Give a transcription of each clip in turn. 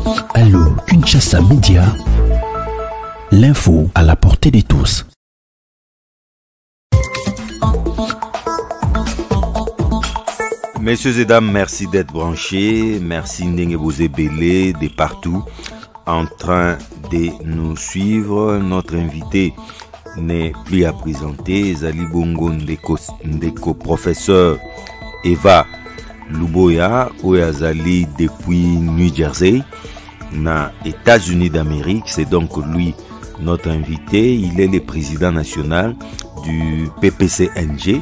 Allô, Kinshasa Média, l'info à la portée de tous. Messieurs et dames, merci d'être branchés, merci Ndengebozé Belé de partout en train de nous suivre. Notre invité n'est plus à présenter, Zali Bongo Ndeko professeur Eva Luboya, Oyazali depuis New Jersey, na États-Unis d'Amérique. C'est donc lui notre invité. Il est le président national du PPC-NG.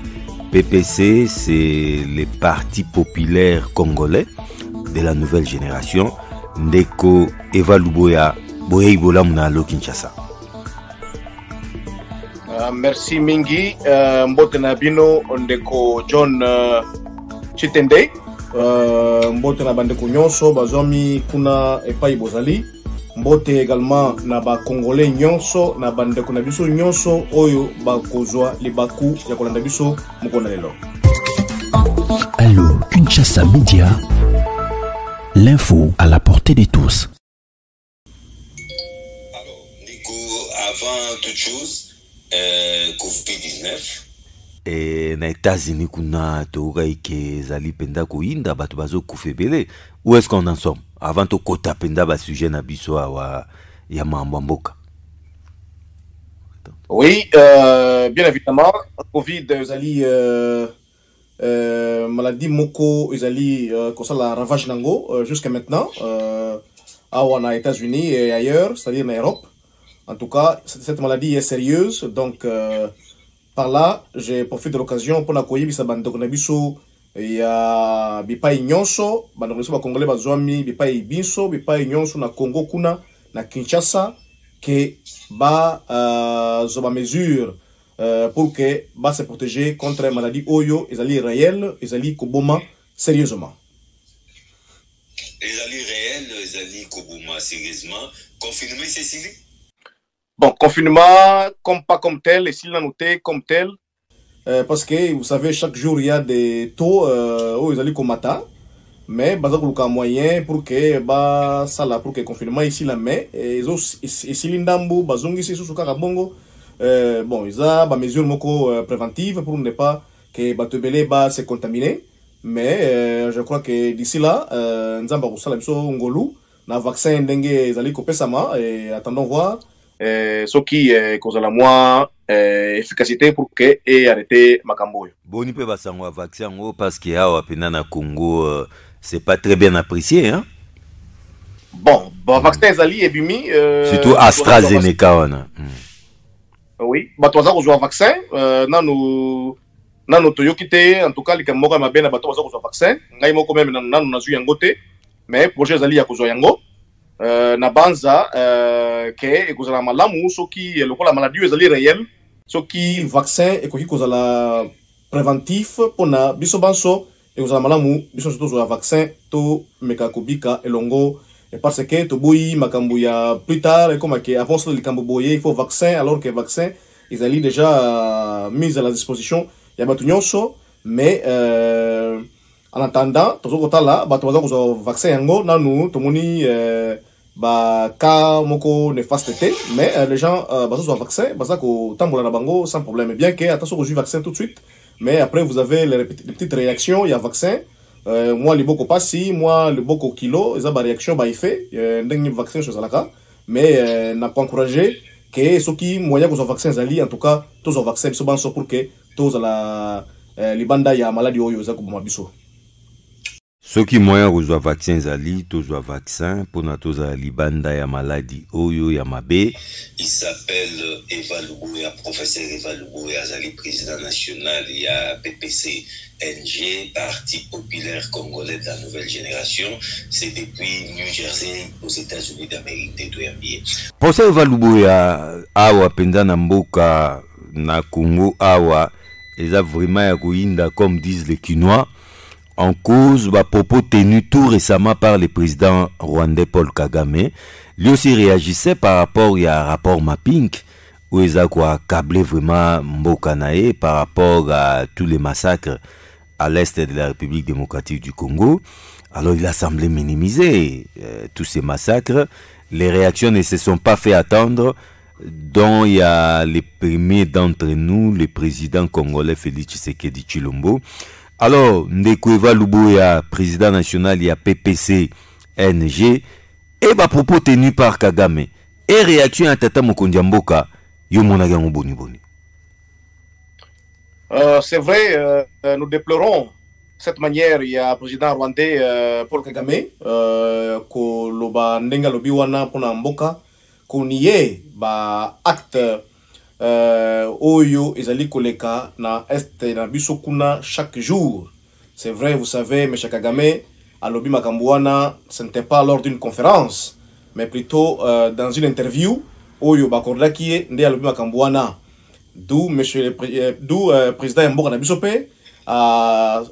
PPC, c'est le Parti populaire congolais de la nouvelle génération. Ndeko Eva Luboya, Boye Ibola Munalo Kinshasa. Merci Mingi, mbote na bino Ndeko John Chitende, mbote na bandeko nyonso bazomi kuna epai bozali, mbote également na ba congolais nyonso na bandeko na biso nyonso oyo bakozwa libaku ya kolanda biso mukona lelo. Allô, Kinshasa Média, l'info à la portée de tous. Alors, Nico, avant toute chose, COVID-19. Et na États-Unis kuna toga ike zali penda ko inda batu bazo kufebele. Où est-ce qu'on en sommes avant to kota penda ba sujet na biso wa ya mambo mboka? Oui, bien évidemment, Covid zali maladie moko ezali comme la ravage nango jusqu'à maintenant aux États-Unis et ailleurs, c'est-à-dire en Europe. En tout cas, cette maladie est sérieuse, donc par là, je profite de l'occasion pour accueillir bisa bandeko na biso ya bipai nyonso, bandeko biso ba congolais bazwami bipai biso, bipai nyonso na Congo kuna na Kinshasa que ba zoba mesure pour que ba se protéger contre la maladie oyo ezali réel, ezali koboma sérieusement. Ezali réel, ezali koboma sérieusement. Confirmé Cécilie? Bon, confinement, comme pas comme tel, et s'il l'a noté comme tel, parce que vous savez, chaque jour il y a des taux où ils allaient comme matin, mais bazar un moyen pour que ça là pour que le confinement ici la met et ici l'indambu bazongi ici sous bongo bon ils a ba mesure moko préventive pour ne pas que batebele se contaminer, mais je crois que d'ici là nzamba ko sala biso ngolu na vaccin ndenge ezali kopesama et attendons voir ce qui cause la moins efficacité pour que et arrêter makambo. Boni pe basango vaccin parce que awa pena na Congo c'est pas très bien apprécié hein. Bon, vaccin ezali ebimi surtout AstraZeneca on. Oui, bato baza kozwa vaccin nano toyoki te en tout cas likambo moko mabe na bato baza kozwa vaccin ngai moko même nano nazwi yango te mais projet ezali ya kozwa yango na banza ke ekozala malamu soki lokola maladie ezali réel soki vaccin ekoki kozala préventif pona biso banso ekozala malamu biso surtout zo vaccin to meka kobika elongo parce que to boyi makambo ya plus tard comme que avant ça likambo boye il faut vaccin alors que vaccin ezali déjà mis à la disposition ya batu nyonso mais en attendant tozoko tala bato baza kozwa vaccin yango nanu tomoni ba cas moko néfaste té mais les gens bazozwa vaccin baza ko tambola na bango sans problème bien que attention au vaccin tout de suite mais après vous avez les petites réactions il y a vaccin moi les boko passi moi le boko kilo ça ba réaction ba effet ndenge vaccin chose alaka mais n'a pas encouragé que ceux qui moyen que vaccin zali en tout cas tous vaccin biso banso pour que tous la libanda ya maladie oyo za ko biso. Ceux qui moyen reçoivent vaccin zali, tous vaccin pour na tous libanda ya maladie oyo ya mabe. Il s'appelle Eva Luboya, professeur Eva Luboya, zali président national ya PPC NG, Parti populaire congolais de la nouvelle génération. C'est depuis New Jersey aux États-Unis d'Amérique de Toyambier. Professeur Eva Luboya awa penda na mboka na Congo awa, eza vraiment ya koinda comme disent les Quinois. En cause, propos tenus tout récemment par le président rwandais Paul Kagame, lui aussi réagissait par rapport à rapport mapping où ils ont câblé vraiment Mbokanae par rapport à tous les massacres à l'est de la République démocratique du Congo. Alors il a semblé minimiser tous ces massacres. Les réactions ne se sont pas fait attendre, dont il y a les premiers d'entre nous, le président congolais Félix Tshisekedi Tshilombo. Alors, Ndeko Eva Lubuya, président national, il y a PPC, NG, et bah propos tenus par Kagame. Et réaction à Tata Mokonzi Mboka, yo monagango boni boni. C'est vrai, nous déplorons cette manière. Il y a le président rwandais Paul Kagame, Koloba Ndenga Lobiwana Pona Mboka, Koniye, ba acte Oyo Ezali Koleka na Est na Bisokuna chaque jour. C'est vrai, vous savez, M. Kagame, à Lobi Makambouana, ce n'était pas lors d'une conférence, mais plutôt dans une interview, Oyo Bakordakie, Nde à Lobi Makambouana. D'où président Mboka na Bisopé a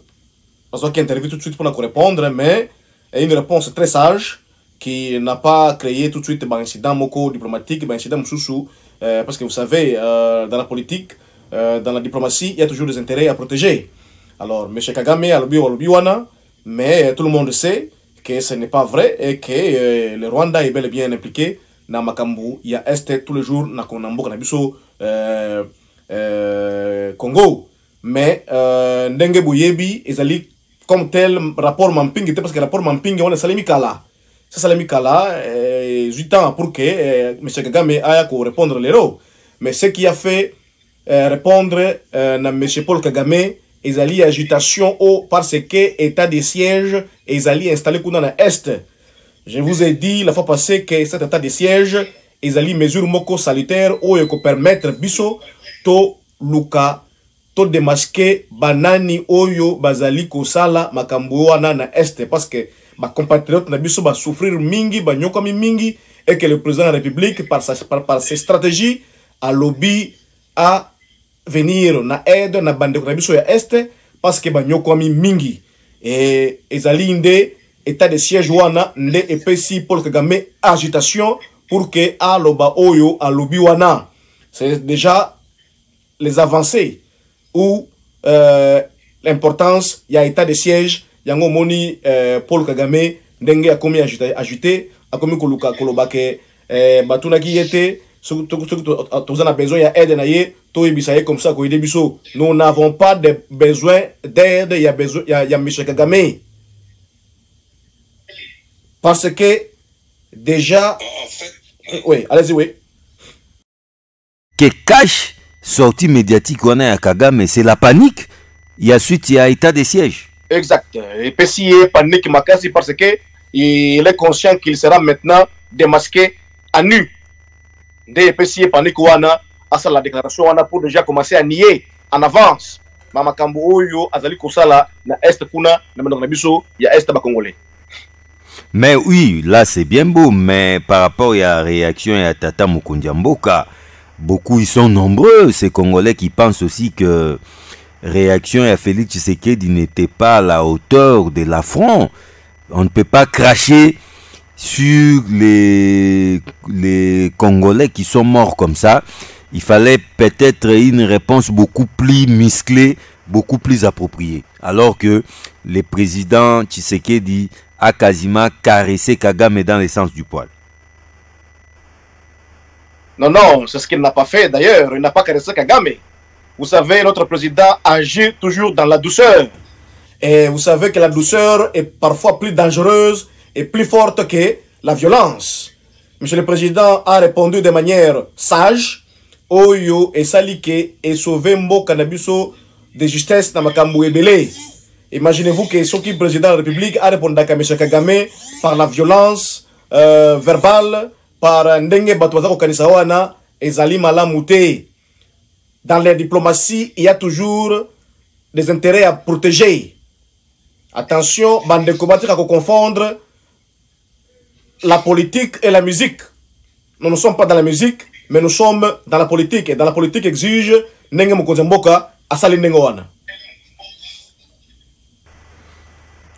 interviewé tout de suite pour nous répondre, mais une réponse très sage qui n'a pas créé tout de suite un incident moko diplomatique, un incident moussou, parce que vous savez, dans la politique, dans la diplomatie, il y a toujours des intérêts à protéger. Alors, M. Kagame a lobby wana, mais tout le monde sait que ce n'est pas vrai et que le Rwanda est bel et bien impliqué dans Makambu. Il y a Est tous les jours, na Konambo, na Biso, Congo. Mais Ndenge Bouyebi, ezali comme tel rapport Mamping, parce que rapport Mamping, on a Salemi Kala. C'est Salemi Kala, 8 ans pour que M. Kagame ait à répondre l'héros. Mais ce qui a fait répondre à M. Paul Kagame, ezali agitation parce que état de siège ezali installé dans l'Est. Je vous ai dit la fois passée que cet état de siège ezali mesure moko sanitaire ou ko permettre biso to luka to démasquer banani oyo bazali kosala makambo wana na Est, parce que ba compatriotes na biso ba souffrir mingi ba nyokomi mingi, et que le président de la République par ses stratégies a lobby à venir na aide na bande ko na biso ya Est, parce que ba nyokomi mingi et ezali nde état de siège wana nde epesi Paul Kagame agitation pour que aloba oyo a lobby wana. C'est déjà les avancées ou l'importance il y a état de siège yango moni Paul Kagame ndenge a komi ajouté a komi koluka kolobake batuna ki yete surtout on a besoin il y a aide na ye to ibisaye comme ça ko aider biso. Nous n'avons pas de besoin d'aide, il y a besoin il y a M. Kagame, parce que déjà En fait, oui, allez-y, oui. Que cache sortie médiatique on a à Kagame, c'est la panique. Il y a suite, il y a état de siège. Exact. Et puis s'il y a panique Makasi, parce que il est conscient qu'il sera maintenant démasqué à nu. Dès que s'il y a panique wana, à ça la déclaration wana pour déjà commencer à nier en avance. Mama Kambo Oyo azali kosala na Est kuna na mandong na biso ya Est ba Congolais. Mais oui, là c'est bien beau, mais par rapport à la réaction à Tata Mokonzi Mboka, beaucoup ils sont nombreux, ces Congolais qui pensent aussi que réaction à Félix Tshisekedi n'était pas à la hauteur de l'affront. On ne peut pas cracher sur les Congolais qui sont morts comme ça. Il fallait peut-être une réponse beaucoup plus musclée, beaucoup plus appropriée. Alors que le président Tshisekedi a quasiment caressé Kagame dans le sens du poil. Non, non, c'est ce qu'il n'a pas fait d'ailleurs. Il n'a pas caressé Kagame. Vous savez, notre président agit toujours dans la douceur. Et vous savez que la douceur est parfois plus dangereuse et plus forte que la violence. Monsieur le Président a répondu de manière sage. Oyo et salike et sauvé Mboka na biso de justesse na makambo ebele. Imaginez-vous que ce qui est président de la République a répondu à M. Kagame par la violence verbale, par ndenge batwaza ko kanisa wana ezali malamute. Dans la diplomatie, il y a toujours des intérêts à protéger. Attention, bande de combattre à confondre la politique et la musique. Nous ne sommes pas dans la musique, mais nous sommes dans la politique. Et dans la politique exige Ndenge Mokonzi Mboka asali ndenge wana.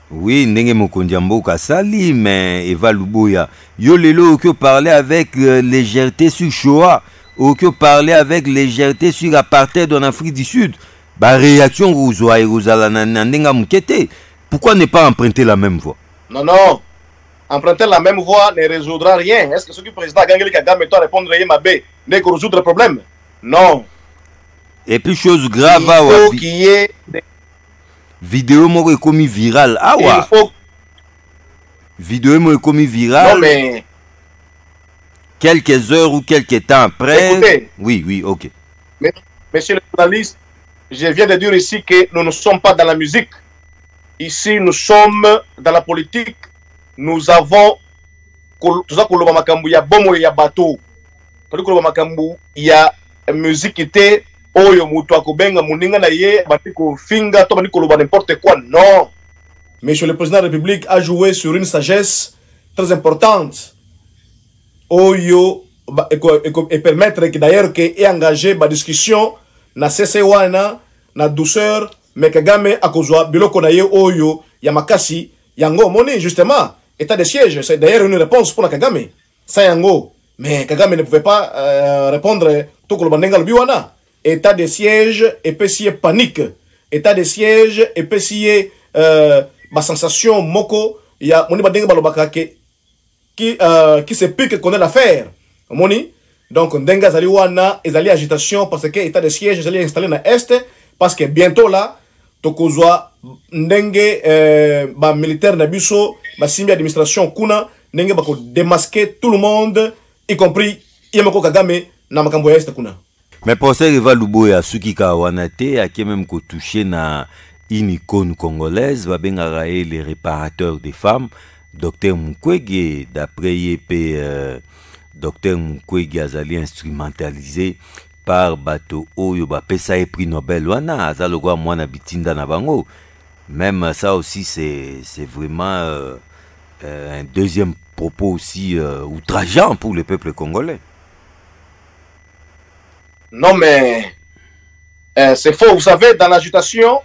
Oui, Ndenge Mokonzi Mboka asali, mais Eva Lubuya, yo lelo qui parlait avec légèreté sur Shoah, ou qui parlait avec légèreté sur l'apartheid en Afrique du Sud. Bah réaction Roussoa et Rosalana Ndenga Mukete. Pourquoi ne pas emprunter la même voie? Non, non. Emprunter la même voie ne résoudra rien. Est-ce que ce que le président Gangeli Kagame doit répondre à Yemabé n'est que résoudre le problème? Non. Et puis, chose grave, il faut qu'il y ait des vidéo moi commis viral. Ah ouais. Faut... Vidéo moi commis viral. Non, mais... Quelques heures ou quelques temps après. Écoutez. Oui, oui, ok. Mais, monsieur le journaliste, je viens de dire ici que nous ne sommes pas dans la musique. Ici, nous sommes dans la politique. Nous avons tout ça, il y a bon, il y a bateau. Il y a musique qui était oyo mutu akobenga muninga na ye batiko finga to bani koloba n'importe quoi. Non. Monsieur le président de la République a joué sur une sagesse très importante. Oyo et permettre que d'ailleurs que ait engagé la discussion na CC1 na douceur mais Kagame akozwa biloko na ye oyo ya makasi yango moni justement état de siège. C'est d'ailleurs une réponse pour la Kagame. Ça yango. Mais Kagame ne pouvait pas répondre tout le bandenga biwana. État de siège et puis panique. État de siège et puis ma sensation moko ya moni bandenga balobaka qui se pique connaît l'affaire. Moni. Donc ndenga zali wana ezali agitation parce que état de siège zali installé na est parce que bientôt là tokozwa ndenge ba militaire na biso ba simbi administration kuna ndenge bako démasquer tout le monde y compris Yemoko Kagame na makambo ya est kuna. Mais pour ça Eva Luboya suki ka wanate a même ko touché na une icône congolaise va ben les réparateurs des femmes Docteur Mukwege d'après YP Docteur Mukwege azali instrumentalisé par bateau oyo ba pesa et prix Nobel wana azalogwa mwana bitinda na bango. Même ça aussi c'est vraiment un deuxième propos aussi outrageant pour le peuple congolais. Non mais c'est faux. Vous savez, dans l'agitation,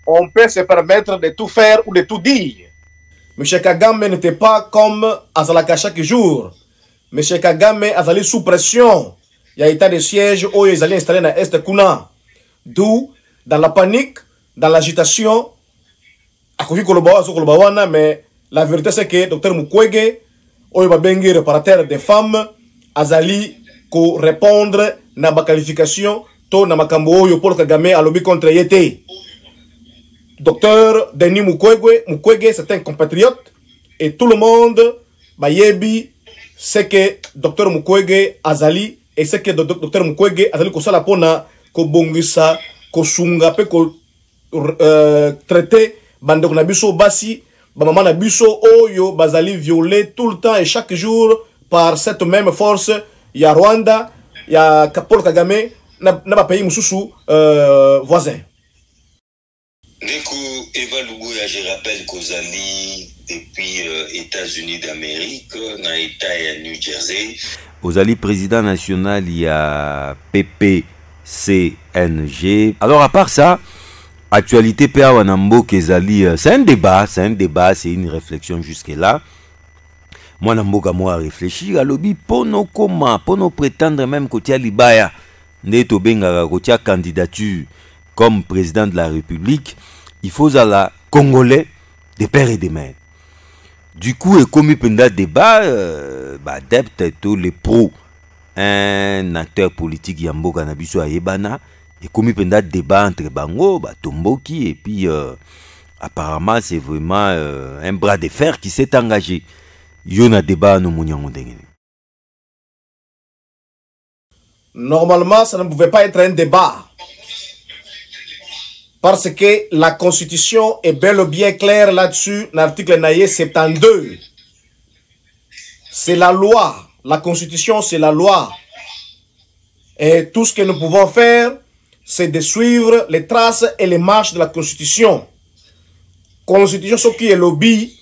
on peut se permettre de tout faire ou de tout dire. M. Kagame n'était pas comme Azalaka chaque jour. M. Kagame azali sous pression. Il y a état de siège où ils allaient installer dans l'Est Kuna. D'où, dans la panique, dans l'agitation, mais la vérité c'est que Dr Mukwege, où il bengi réparateur des femmes, azali ko répondre na ba qualification, to na makambo oyo Paul Kagame a lobby contre yete. Docteur Denis Mukwege, c'est un compatriote et tout le monde, bayebi, c'est que Dr Mukwege azali et c'est que Dr Mukwege azali ko sala pona ko bongisa ko sunga pe ko traiter bande ko na biso basi ba mama na biso oyo bazali violé tout le temps et chaque jour par cette même force ya Rwanda ya Paul Kagame na ba pays mususu voisin. Ndeko Eva Luboya, je rappelle qu'Ozali depuis États-Unis d'Amérique, dans l'État à New Jersey. Ozali président national, il y a PPCNG. Alors à part ça, actualité PA Wanambo Kezali, c'est un débat, c'est une réflexion jusque-là. Moi, Namboka, moi, réfléchir à l'obi, pour nos comment, pour nos prétendre même Kotia Libaya, Neto Benga, Kotia candidature comme président de la République, il faut à la Congolais des pères et des mères. Du coup, et comme il y a un débat, adepte tous les pros, un acteur politique Yamboka Nabiso Ayebana, et comme il y a un débat entre Bango, Tomboki, et puis apparemment c'est vraiment un bras de fer qui s'est engagé. Il y a un débat no Normalement, ça ne pouvait pas être un débat. Parce que la Constitution est bel et bien claire là-dessus, l'article 72. C'est la loi. La Constitution, c'est la loi. Et tout ce que nous pouvons faire, c'est de suivre les traces et les marches de la Constitution. Constitution, ce qui est lobby,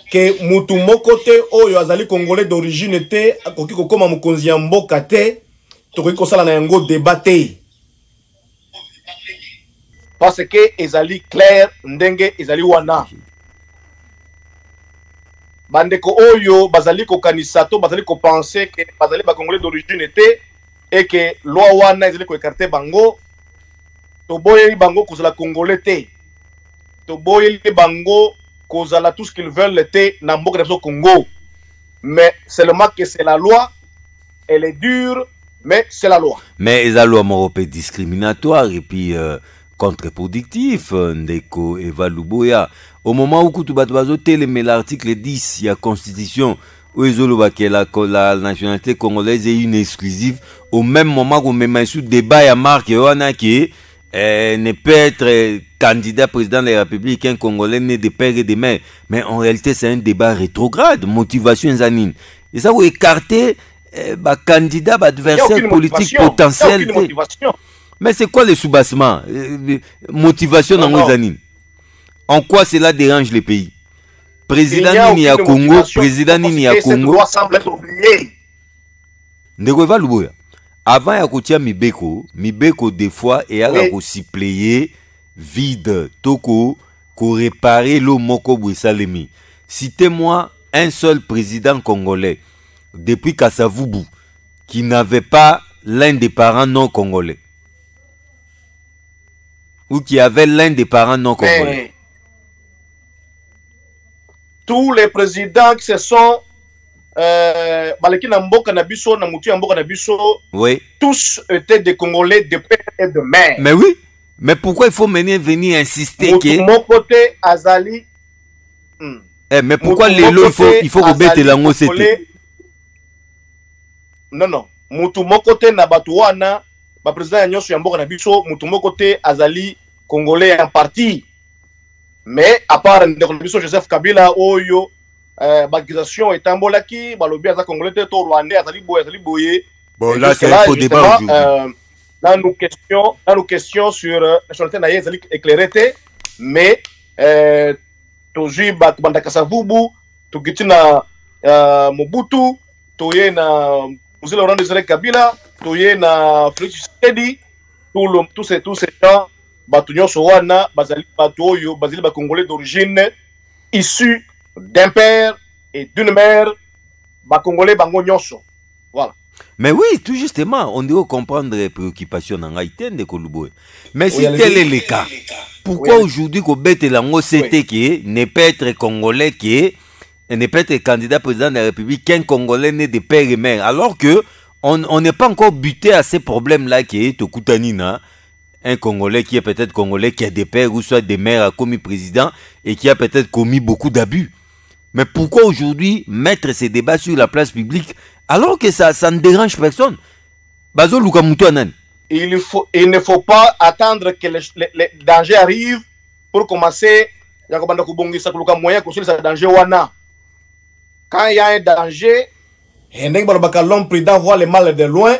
que Mutumo côté, oyo azali Congolais d'origine était, koki kokoma mukonzi ya mboka te, tokoki kosala na yango débatté. Parce que ezali clair ndenge ezali wana. Bandeko oyo bazali ko kanisa to bazali ko penser que bazali ba Congolais d'origine était et que loi wana ezali ko écarter bango. To boyeli bango kozala Congolais te. To boyeli bango kozala tout ce qu'ils veulent était na mboka na Congo. Mais seulement que c'est la loi, elle est dure, mais c'est la loi. Mais la loi est discriminatoire et puis contre-productif, Ndeko Eva Luboya. Au moment où tu vas mais l'article 10, il y a constitution où la nationalité congolaise est une exclusive. Au même moment où même sous débat il y a marque qui ne peut être candidat président de la République un Congolais né de père et de mère. Mais en réalité c'est un débat rétrograde, motivation zanine. Et ça vous écartez candidat, adversaire politique potentiel. Mais c'est quoi le soubassement? Motivation dans vos animes. En quoi cela dérange les pays? Président Nini à Congo, président Nini à Congo. Ndeko Luboya. Avant ya kotia Mibeko des fois et à la suppléer vide toko ko réparer l'eau moko Bousalemi. Citez-moi un seul président congolais depuis Kasavubu qui n'avait pas l'un des parents non congolais ou qui avait l'un des parents non congolais. Tous les présidents qui se sont oui. Tous étaient des Congolais de père et de mère. Mais oui. Mais pourquoi il faut venir insister que mon côté Azali mais pourquoi les lots il faut remettre la ngosete? Non. Mutu mon côté na batuana ba président nyoso ya mboka na biso mutu mon côté Azali Congolais en partie. Mais à part ndeko biso Joseph Kabila oyo bagization etambolaki balobi aza Congolais te to Rwandais azali boye. Bon là c'est un faux débat aujourd'hui. Dans nos questions sur la nationalité naïe ezali éclairé mais toji banda Kasavubu tugiti na Mobutu toye na Mzee Laurent Désiré Kabila toye na Félix Tshisekedi tous ces gens batunyo sowana bazali batoyo bazali ba Congolais d'origine issus d'un père et d'une mère ba Congolais bango nyonso. Voilà. Mais oui, tout justement, on doit comprendre les préoccupations dans Haïtien de Koluboué. Mais si tel est le cas, pourquoi aujourd'hui qu'on bête l'ango c'était qui ne peut être Congolais qui ne peut être candidat président de la République qu'un Congolais né de père et mère, alors que on n'est pas encore buté à ces problèmes-là qui est au Koutanina, un Congolais qui est peut-être Congolais qui a des pères ou soit des mères a commis président et qui a peut-être commis beaucoup d'abus. Mais pourquoi aujourd'hui mettre ces débats sur la place publique alors que ça ne dérange personne? Bazo Lukamutuanan. Il ne faut pas attendre que les dangers arrivent pour commencer. Quand il y a un danger, l'homme prudent voit le mal de loin.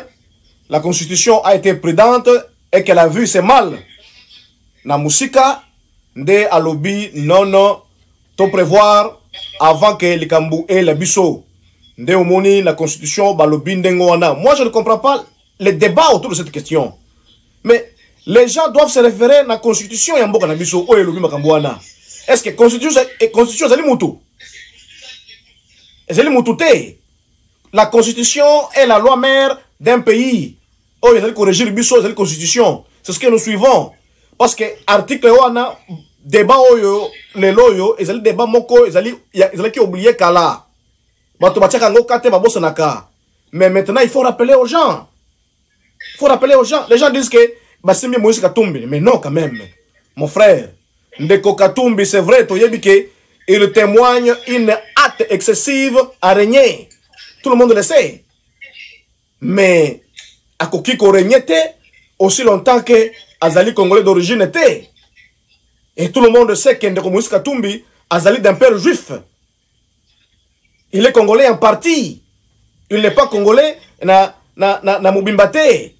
La constitution a été prudente et qu'elle a vu ce mal. Na musika, nde alobi non, to prévoir avant que les Kambou et les Bissot. Nde omoni la constitution balobi ndengo wana. Moi je ne comprends pas les débats autour de cette question. Mais les gens doivent se référer à la constitution ya mboka na biso oyo elobi makambo wana. Est-ce que constitution ezali mutu? Ezali mutu te. La constitution est la loi mère d'un pays. Oh, il y a corriger biso, c'est la constitution. C'est ce que nous suivons. Parce que article wana débat oyo les loyo, ils allaient débat moko, ils allaient qui oublier kala. Bato bachaka ngo kate babosa naka. Mais maintenant il faut rappeler aux gens. Il faut rappeler aux gens. Les gens disent que Bassimi Moïse Katumbi, mais non quand même. Mon frère, Ndeko Katumbi, c'est vrai, il témoigne une hâte excessive à régner. Tout le monde le sait. Mais à Kokiko régnait aussi longtemps que Azali Congolais d'origine était. Et tout le monde sait que Ndeko Moïse Katumbi, Azali d'un père juif. Il est Congolais en partie. Il n'est pas Congolais na Mubimbate.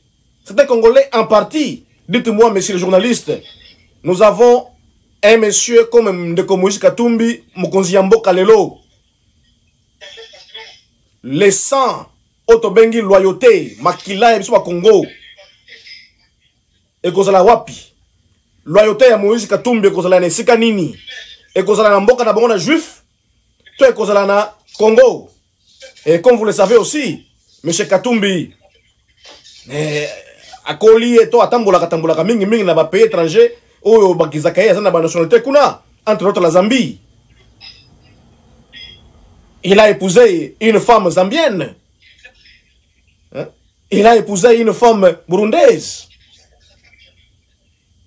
C'est un Congolais en partie. Dites-moi, messieurs les journalistes, nous avons un monsieur comme Ndeko Moïse Katumbi, Mokonzi Yambo Kalelo. Les 100 Otobengi loyauté, Makila et Bissoma Congo. Et Kozala Wapi. Loyauté à Moïse Katumbi, Kozala Nesika Nini. Et Kozala Namboka Nabona Juif. Toi, Kozala na Congo. Et comme vous le savez aussi, monsieur Katumbi, Akoli et toi, Atambola mingi na ba pays étranger, ou Bakizakaya, na ba nationalité kuna, entre autres la Zambie. Il a épousé une femme zambienne. Hein? Il a épousé une femme burundaise.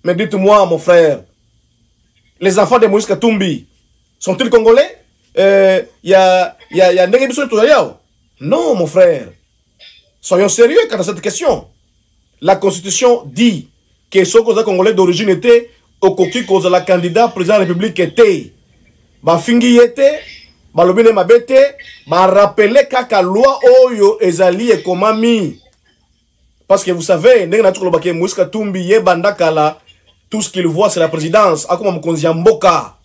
Mais dites-moi, mon frère, les enfants de Moïse Katumbi sont-ils congolais? Y a Non, mon frère. Soyons sérieux quant à cette question. La Constitution dit que ceux congolais d'origine étaient au coquille cause la candidat président de la République était. Ba fingi était, ba lobine mabete, ba rappelé kaka loi oyo ezali et komami. Parce que vous savez, Moïse Katumbi yebanda kala, tout ce qu'il voit c'est la présidence. Akoma mkonzi ya mboka.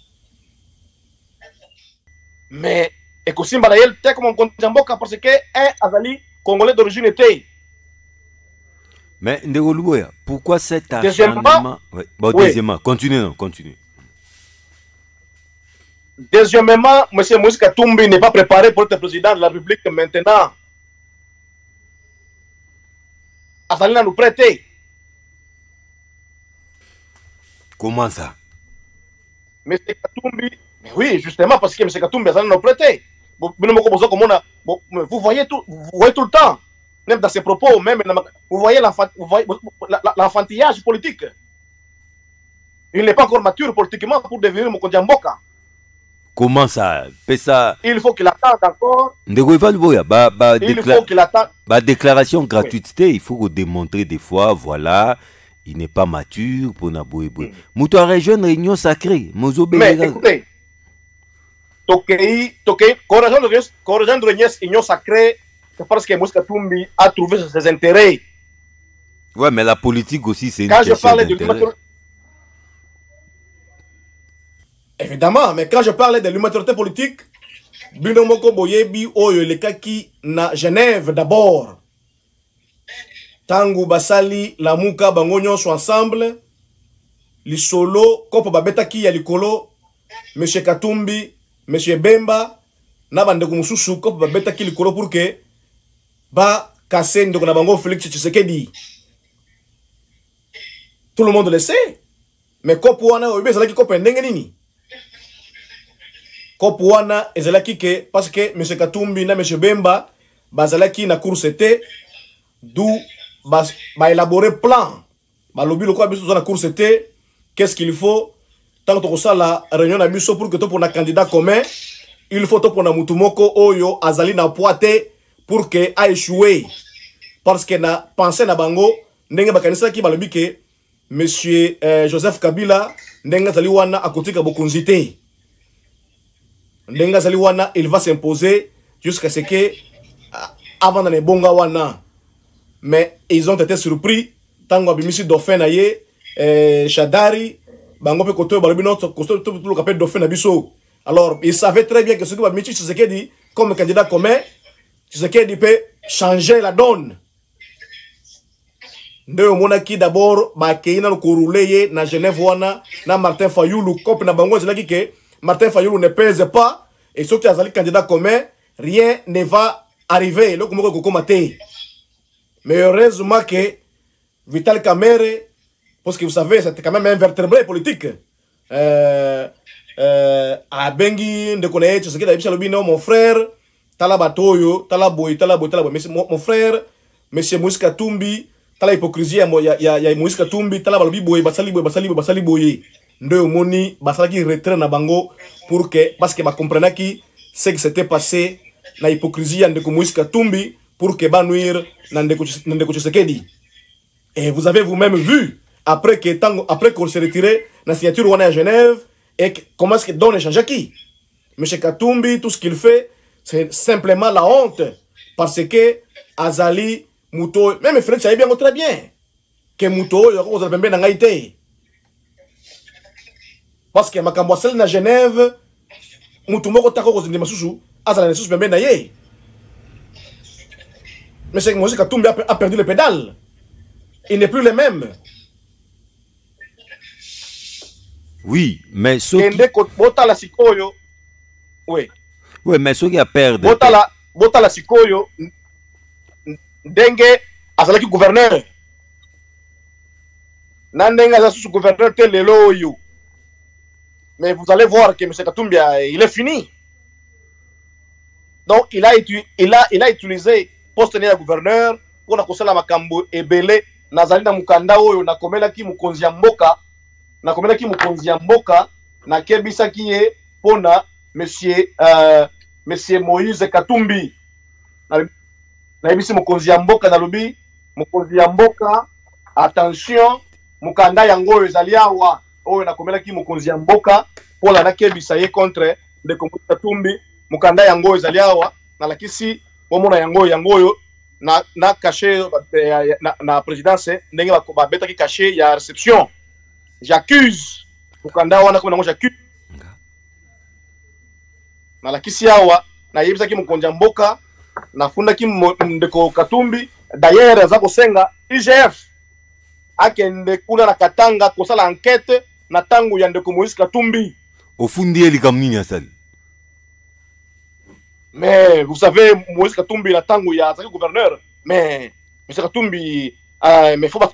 Mais ekosimba na yel te comme mkonzi ya mboka parce que un azali congolais d'origine était. Mais Ndeko Luboya, pourquoi cet acharnement? Ouais. Bon, oui. Deuxièmement, continuez, non, continuez. Deuxièmement, M. Moïse Katumbi n'est pas préparé pour être président de la République maintenant. Azalina nous prêter. Comment ça? M. Katumbi, mais oui, justement, parce que M. Katumbi Azalina nous prêter. Vous voyez tout le temps. Même dans ses propos, même, vous voyez l'enfantillage politique. Il n'est pas encore mature politiquement pour devenir Mokonzi Mboka. Comment ça? Il faut qu'il attende encore. Il faut qu'il attende. Déclaration gratuité, il faut démontrer des fois, voilà, il n'est pas mature pour Naboué. Moutou a rejoindre réunion sacrée. Mais écoutez, Tokei, rejoindre réunion sacrée, c'est parce que Moïse Katumbi a trouvé ses intérêts. Ouais, mais la politique aussi, c'est une quand question d'intérêt. Évidemment, mais quand je parlais de l'immaturité politique, Binomoko Boyebi Oyo le Kaki na Genève d'abord. Tangu Basali, la Mouka Bangonyo sont ensemble. Li solo, Kopo Babetaki ya Likolo, M. Katumbi, M. Bemba, Nabande Kumususu, Kopo Babetaki Likolo pour que ba Kassé Ndoko Nabango Félix Tshisekedi. Tout le monde le sait. Mais Kopo Wana Oyo, c'est là qui Kopo Ndengenini. Kopo Wana, c'est là qui parce que M. Katumbi na M. Bemba, bazalaki na cour c'était d'où ba élaborer plan. Ba lobi le quoi biso na cour c'était qu'est-ce qu'il faut tant que ça la réunion na biso pour que to pour na candidat commun, il faut to pour na mutumoko oyo azali na poate pour que a échoué parce que na pensé na bango ndenge bakanisa ki ba lobi que monsieur Joseph Kabila ndenge azali wana akotika bokonzité. Ndenge azali wana il va s'imposer jusqu'à ce que avant dans les bonga wana. Mais ils ont été surpris tango abimisi dauphin na ye Shadari bango pe koto balobi notre koto tout le capé dauphin na biso. Alors ils savaient très bien que ce que Michi Tshisekedi comme candidat commun Tshisekedi peut changer la donne. Ndeo monaki d'abord ba keina ko rouler na Genève wana na Martin Fayulu cop na bango zelaki que Martin Fayulu ne pèse pas et ceux qui azali candidat commun rien ne va arriver le komoko kokomate. Mais heureusement que Vital Kamerhe, parce que vous savez, c'était quand même un vertébré politique. A Bengi, de connaître ce qu'il a dit, mon frère, Talabatoyo, Talaboy, mais mon frère, monsieur Moïse Katumbi, Tala hypocrisie, il y a Moïse Katumbi, Talabalobi Boy, Basali Boy, Nde Moni, Basali retrait na bango, pour que, parce que ma comprenait qui, c'est que c'était passé, la hypocrisie de Moïse Katumbi, pour que Banouir Nandeko Tshisekedi. Et vous avez vous-même vu, après qu'on s'est retiré, la signature on est à Genève, et comment est-ce qu'il donne échange à qui? M. Katumbi, tout ce qu'il fait, c'est simplement la honte. Parce que Azali, Mouto, même Félix savait bien très bien que Mouto, il y a un peu de Ngaïté. Parce que Makambouassel na Genève, Mouto Moko Tako Kozindemasusu, Azali Nesus Bembe Naye. Mais c'est que M. Katumbi a perdu le pédale. Il n'est plus le même. Oui, mais ce qui... Oui. Oui, mais ce qui a perdu... Botala Sikoyo, Dengue, Azalaki gouverneur. Nandengue Azalaki gouverneur tel le. Mais vous allez voir que M. Katumbi, il est fini. Donc il a utilisé poste ya gouverneur pour na kosala makambo ebele nazali na mukanda oyo nakomelaki mukonzi ya mboka na kebisaki ye pona monsieur Moïse Katumbi na yebisi mukonzi ya mboka nalobi mukonzi ya mboka attention mukanda yango ezali awa oyo nakomelaki mukonzi ya mboka pona na kebisa ye contre de Moïse Katumbi mukanda yango ezali awa na lakisi bomona yango oyo na caché na présidence ndenge ba betaki caché ya réception. J'accuse mukanda wana ko nango j'accuse na lakisi awa na yebisaki mukonzi ya mboka na fundaki ndeko Katumbi d'ailleurs aza kosenga IGF akende kuna na Katanga kosala enquête na tango ya ndeko Moïse Katumbi ofundi elikamnini asali. Mais vous savez, Moïse Katumbi la tango ya azaki gouverneur, mais monsieur Katumbi mais faut pas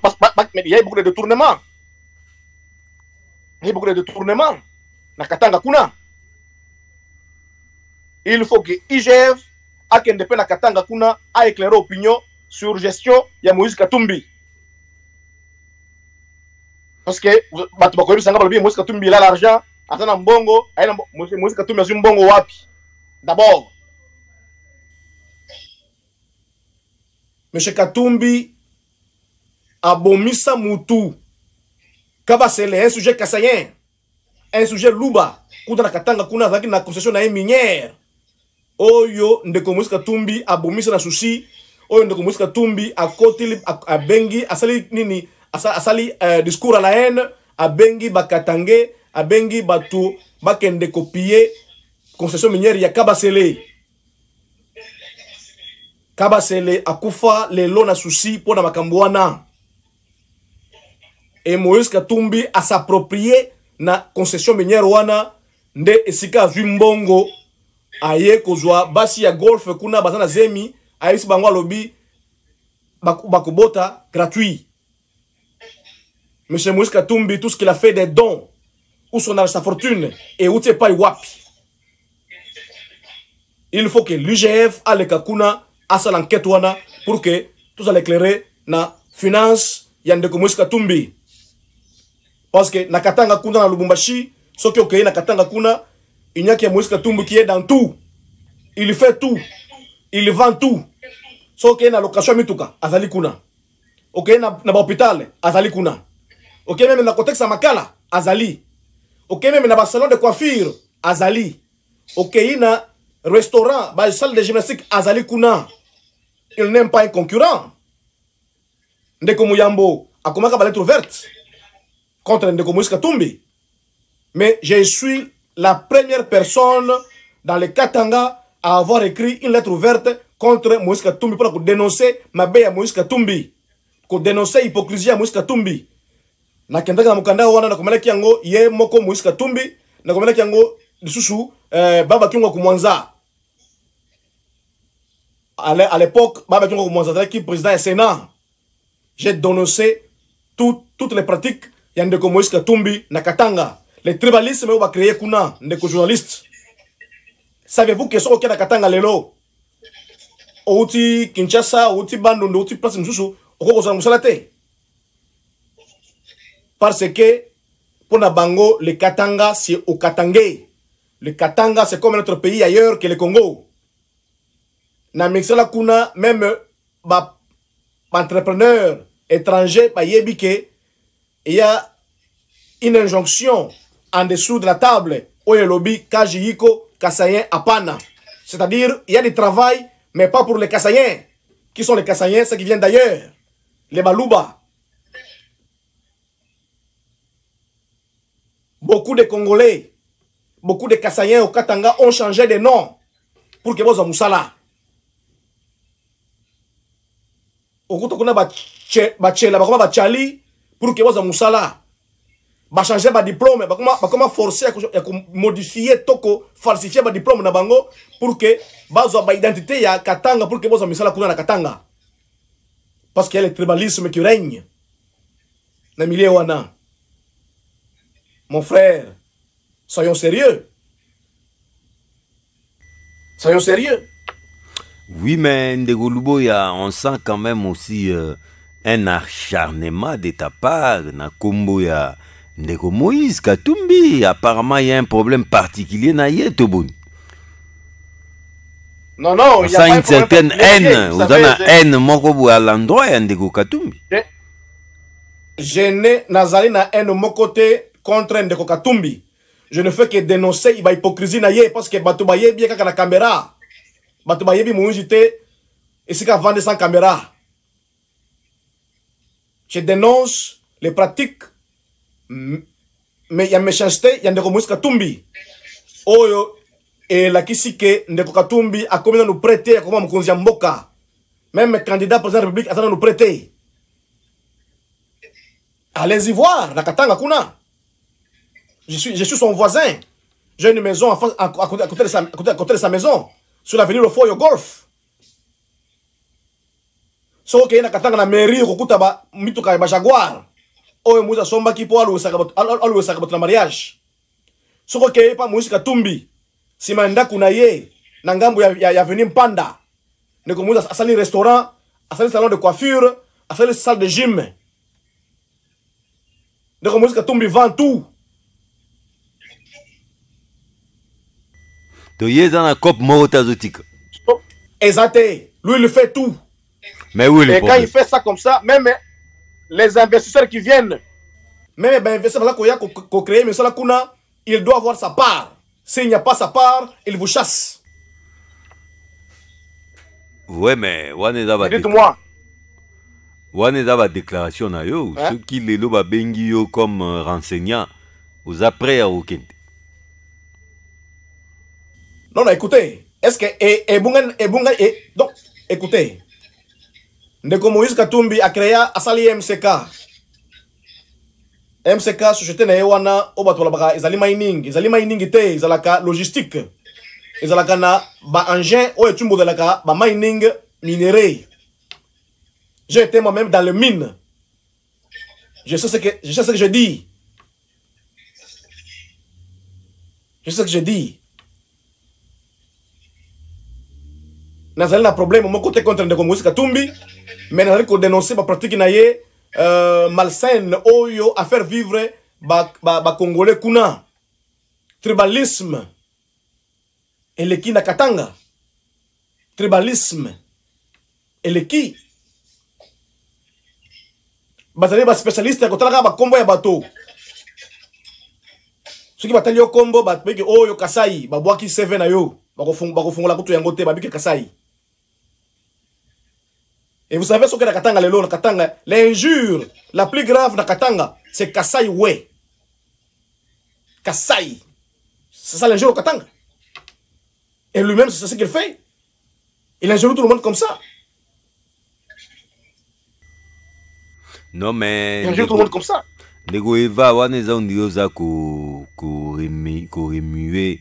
mais il y a beaucoup de détournements. Il y a beaucoup de détournements na Katanga kuna. Il faut que IGF akende pe na Katanga kuna a éclairer opinion sur gestion ya Moïse Katumbi. Parce que batu bakoyebi sanga balobi Moïse Katumbi il a l'argent, atana mbongo, aina Moïse Katumbi azu mbongo wapi? D'abord Monsieur Katumbi abomisa mutu. Kabasele, un sujet kassayen, un sujet luba. Kuta na Katanga kuna zaki na concession na minière. Oyo ndeko Moïse Katumbi abomisa na sushi. Oyo ndeko Moïse Katumbi akotili abengi asali nini asali discours à la haine abengi bakatange abengi batu bakende copier concession minière ya Kabasele. Kabasele akufa lelo na susi pona makambo wana. Et Moïse Katumbi a s'approprié na concession minière wana nde esika vimbongo aye kozwa basi ya golf kuna bazana zemi ayisi bango lobi bakubota gratuit. Monsieur Moïse Katumbi tout ce qu'il a fait des dons ou sa fortune et où t'es pas wapi. Il faut que l'UGF a le kakuna à l'enquête wana pour que tout ça l'éclairer na finance yandeko Moïse Katumbi. Parce que na Katanga kuna na Lubumbashi, ce qui est na Katanga kuna, il n'y a que Moïse Katumbi qui est dans tout. Il fait tout. Il vend tout. Ce qui est na location mituka, azali kuna. Ok na hôpital, azali kuna. Ok même na contexte à Makala, azali. Ok même na salon de coiffure, azali. Ok na restaurant, salle de gymnastique, azali kuna. Il n'aime pas un concurrent. Ndeko Muyambo a commencé à lettre verte contre Ndeko Moïse Katumbi. Mais je suis la première personne dans le Katanga à avoir écrit une lettre verte contre Moïse Katumbi pour dénoncer ma belle à Moïse Katumbi. Pour dénoncer l'hypocrisie à Moïse Katumbi. Na kendaka na mukanda wana na komela kiango ye moko Moïse Katumbi na komela kiango disusu baba kingo kumwanza. À l'époque, Baba Kingo Mouazadra qui président du Sénat, j'ai dénoncé toutes les pratiques Yandeko Moïse Katumbi na Katanga. Les tribalistes me ont créé kuna ndeko journaliste. Savez-vous que ce qu'il y a na Katanga lelo? Outi Kinshasa, outi Bandundu, outi place Msusu, oko kozala musalate. Parce que pour na bango le Katanga c'est au Katangé. Le Katanga c'est comme notre pays ailleurs que le Congo. Na mixela kuna même ba entrepreneur étranger pa yebike il y a une injonction en dessous de la table où le lobby Kajiko Kassayen Apana. C'est-à-dire il y a du travail mais pas pour les Kassayens. Qui sont les Kassayens? Ceux qui viennent d'ailleurs. Les Balouba. Beaucoup de Congolais, beaucoup de Kassayens au Katanga ont changé de nom pour que vous ayez Moussala. Okuto kuna bachela bakoma bachali pour que boza musala ba changer ba diplôme bakoma forcer à modifier toko falsifier ba diplôme na bango pour que bazo ba identité ya Katanga pour que boza musala kuna na Katanga parce qu'il y a le tribalisme qui règne na milieu wana. Mon frère, soyons sérieux. Soyons sérieux. Oui, mais Ndeko Luboya, on sent quand même aussi un acharnement de ta part. Na Kombo ya Ndeko Moïse Katumbi. Apparemment, il y a un problème particulier na Yetoboni. Non, non, On sent une certaine haine. Vous avez une haine moko à l'endroit de Ndeko Katumbi. Je n'ai nazali na haine mon côté contre Ndeko Katumbi. Je ne fais que dénoncer la hypocrisie na ye parce que bato ba yebi kaka na caméra. Bato ba yebi mounji te et c'est qu'à vendre sans caméra. Je dénonce les pratiques mais il y a méchanceté, il y a Ndeko Moïse Katumbi. Oyo et la kisike Ndeko Katumbi a commis nous prêter comme Mokonzi Mboka. Même candidat président de la République a nous prêter. Allez-y voir, la Katanga Kuna. Je suis son voisin. J'ai une maison à côté de sa maison, sur l'avenue Rofoyo Golf. So que na Katanga na mairie okuta ba mituka ba Jaguar. Oyo muza somba ki po alu sakabat na mariage. So que pa Moïse Katumbi. Simanda kuna ye na ngambo ya avenue Mpanda. Ndeko muza asali restaurant, asali salon de coiffure, asali salle de gym. Ndeko Moïse Katumbi vend tout. Il y a un cop motozotique. Exact. Lui, il fait tout. Mais oui, et quand il fait ça comme ça, même les investisseurs qui viennent. Même les investisseurs qui ont créé, mais il doit avoir sa part. S'il n'y a pas sa part, il vous chasse. Ouais, mais dites-moi. On est dans la déclaration. Ceux qui les lobent bengi comme renseignants, vous après à aucun. Non, non, écoutez. Est-ce que. Donc, écoutez. Ndeko Moïse Katumbi a créé Asali MCK. MCK, société na Ewana, Obatolabara, Izali mining. Izali mining ite, Izalaka logistique. Izalaka na ba engin, ou etumbo de laka, ba mining minéré. J'ai été moi-même dans le mine. Je sais ce que je dis. Je sais ce que je dis. Nazali na problème mon côté contre Ndeko Moïse Katumbi, mais nazali ko dénoncer ba pratique na ye malsaine oyo à faire vivre ba congolais kuna. Tribalisme. Eleki na Katanga. Tribalisme. Eleki. Bazali ba spécialiste ko tala ba kombo ya bato. Soki batali yo kombo ba beki oyo Kasai, ba bwaki 7 na yo. Ba ko fungola kutu yango te ba biki Kasai. Et vous savez ce que la Katanga lelo na Katanga, l'injure la plus grave na Katanga, c'est Kasai we. Kasai. C'est ça l'injure au Katanga. Et lui-même c'est ce qu'il fait. Il injure tout le monde comme ça. Non mais il injure tout le monde comme ça. Ndeko Eva waneza ondioza ko remuer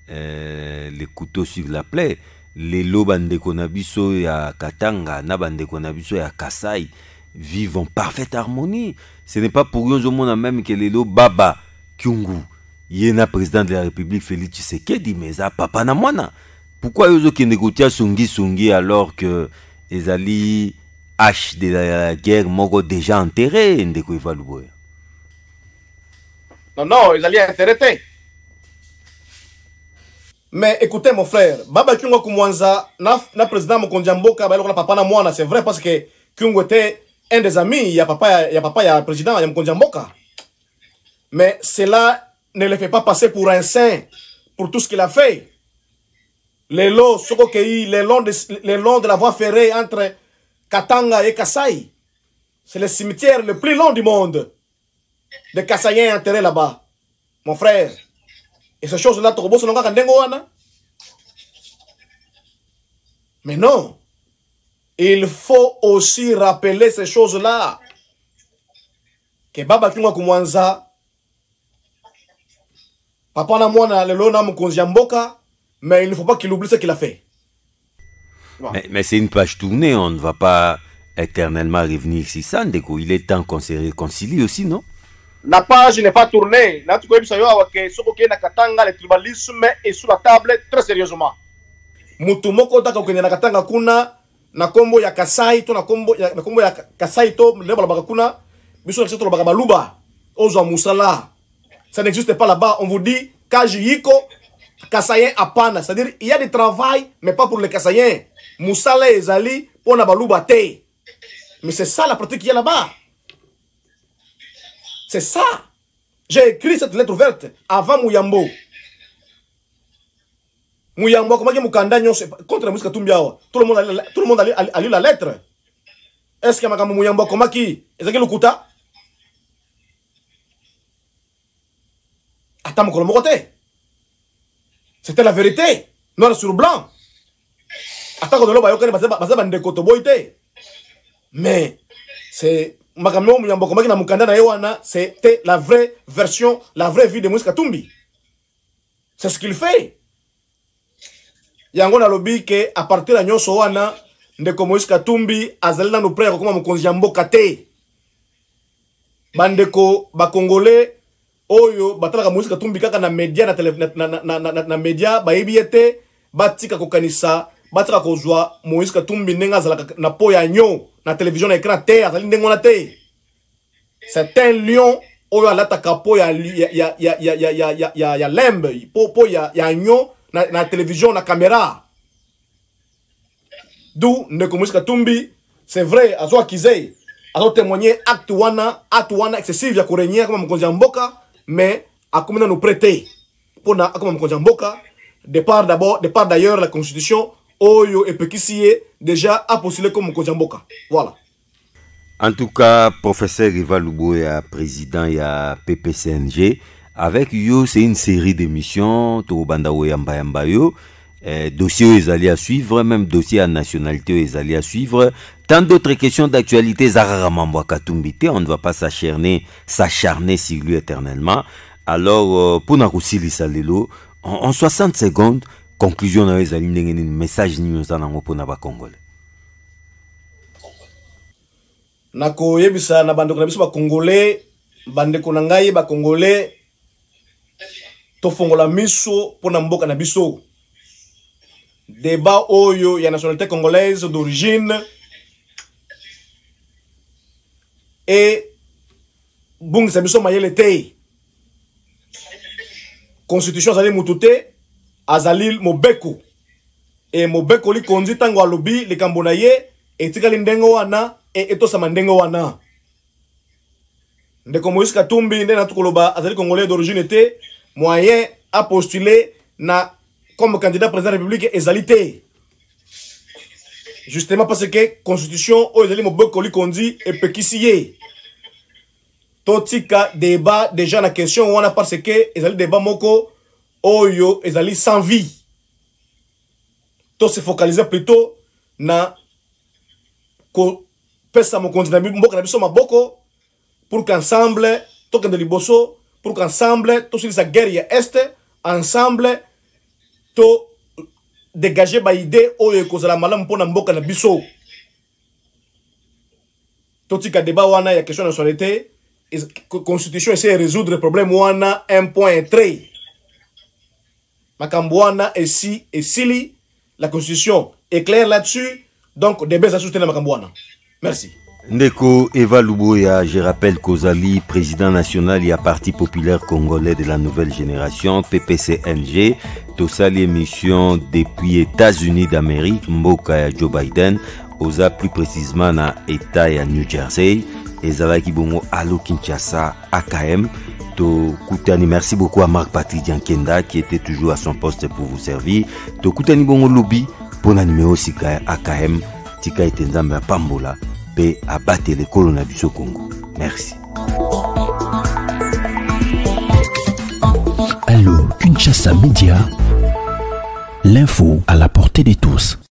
les couteaux sur la plaie. Les bandeko na biso ya Katanga na bandeko na biso ya Kasai vivent en parfaite harmonie. Ce n'est pas pour eux au monde même que les Baba Kyungu yena président de la République Félix Tshisekedi mais ça papa na mwana. Pourquoi eux qui négocient songi alors que les alliés H de la guerre moko déjà enterré Ndeko Eva Luboya? Non non, ils allaient intérêter. Mais écoutez mon frère, Baba Kyungo Kumwanza, na président Mokonzi Mboka, ba papa na mwana, c'est vrai parce que Kyungo était un des amis, il y a papa, président, il y a Mokonzi Mboka. Mais cela ne le fait pas passer pour un saint, pour tout ce qu'il a fait. Les lots, le long de la voie ferrée entre Katanga et Kasai, c'est le cimetière le plus long du monde. Des Kasaïens enterrés là-bas, mon frère. Et ces choses-là, mais non, il faut aussi rappeler ces choses-là. Que Baba Kyungo Kumwanza, papa na mwana lelo na Mokonzi Mboka, mais il ne faut pas qu'il oublie ce qu'il a fait. Mais c'est une page tournée, on ne va pas éternellement revenir sur ça, Ndeko. Il est temps qu'on se réconcilie aussi, non? La page n'est pas tournée. Là, tu connais ça, le tribalisme est sous la table très sérieusement. mutu moko taka kwenye nakatanga kuna na kombo ya Kasai to na kombo ya Kasai to le balabaka kuna biso na baka baluba ozwa musala. Ça n'existe pas là-bas. On vous dit Kaji Yiko Kasayen apana, c'est-à-dire il y a du travail mais pas pour les Kasayen. Musala ezali pour na baluba te. Mais c'est ça la pratique qu'il y a là-bas. C'est ça. J'ai écrit cette lettre ouverte avant Muyambo. Muyambo, comment Mukanda contre la musique Tumbiawa. Tout le monde a lu la lettre. Est-ce qu'il y a Muyambo comment qui? Est-ce qu'il y a Lukuta? Attends, mon côté. C'était la vérité. Noir sur blanc. Attends, qu'on a l'eau, mais c'est c'était la vraie version, la vraie vie de Moïse Katumbi. C'est ce qu'il fait. Yango na lobby que à partir de nyonso wana ndeko Moïse Katumbi azalina no prêt comme mokonzi ya mboka te. Bandeko ba congolais oyo batalaka Moïse Katumbi kaka na media na media ba yebiete batika kokanisa batika kozwa Moïse Katumbi ndenga azalaka na po ya nyo na télévision na écran te azali ndengona te. C'est un lion oyo alataka po ya lembe po ya nyo na télévision na caméra. D'où ndeko Moïse Katumbi c'est vrai azo akize azo témoigner acte wana excessif ya korenyer comme mokonzi ya mboka mais akomena nous prêter pona comme mokonzi ya mboka départ d'ailleurs la constitution oyo epekisie déjà a postulé comme mokonzi ya mboka. Voilà. En tout cas, professeur Riva Luboya, président ya PPCNG, avec yo, c'est une série d'émissions, Torobanda Oyamba Yamba yo, dossier aux alliés à suivre, même dossier à nationalité aux alliés à suivre, tant d'autres questions d'actualité, Zarara Mambo Katumbite, on ne va pas s'acharner sur lui éternellement. Alors, pour Narousili Salelo, en 60 secondes, conclusion na les alliés, message ni pour Naba Congolais. Nako yebisa na bandeko na biso ba congolais bandeko na ngai ba congolais to fongola miso pona mboka na biso débat oyo ya nationalité congolaise d'origine et bungisa biso mayele te constitution azali mutute azali mobeko et mobeko li konzi tango alobi le kambonaye etikali ndengo wana et to samandengo wana ndeko Moïse Katumbi ndena tukoloba azali congolais d'origine était moyen à postuler na comme candidat président de la République ezalité justement parce que constitution o ezali moboko li kondi et pekisiye totika débat déjà la question wana parce que ezali débat moko oyo ezali sans vie to se focaliser plutôt na ko pesa mon continent mboka na biso maboko pour qu'ensemble tokende liboso pour qu'ensemble to sur sa guerre est ensemble to dégager ba idée oyo kozala malamu pona mboka na biso to tika débat wana ya question de nationalité constitution essaie de résoudre le problème wana 1.3 makambo wana ici et sili la constitution est claire là-dessus donc des baisses à soutenir makambo wana. Merci. Ndeko Eva Luboya, je rappelle qu'Ozali, président national et Parti populaire congolais de la nouvelle génération, PPCNG, Tosali émission depuis États-Unis d'Amérique, Mboka ya Joe Biden, Oza plus précisément na État ya New Jersey, Ezalaki Bongo Alo Kinshasa, AKM, To Koutani, merci beaucoup à Marc Patrick Diankenda qui était toujours à son poste pour vous servir. To Koutani Bongo Lobby, pour la numéro Sika AKM, Tika Etenzamba Pambola. Paix à battre les coronavirus au Congo. Merci. Allô, Kinshasa Média. L'info à la portée de tous.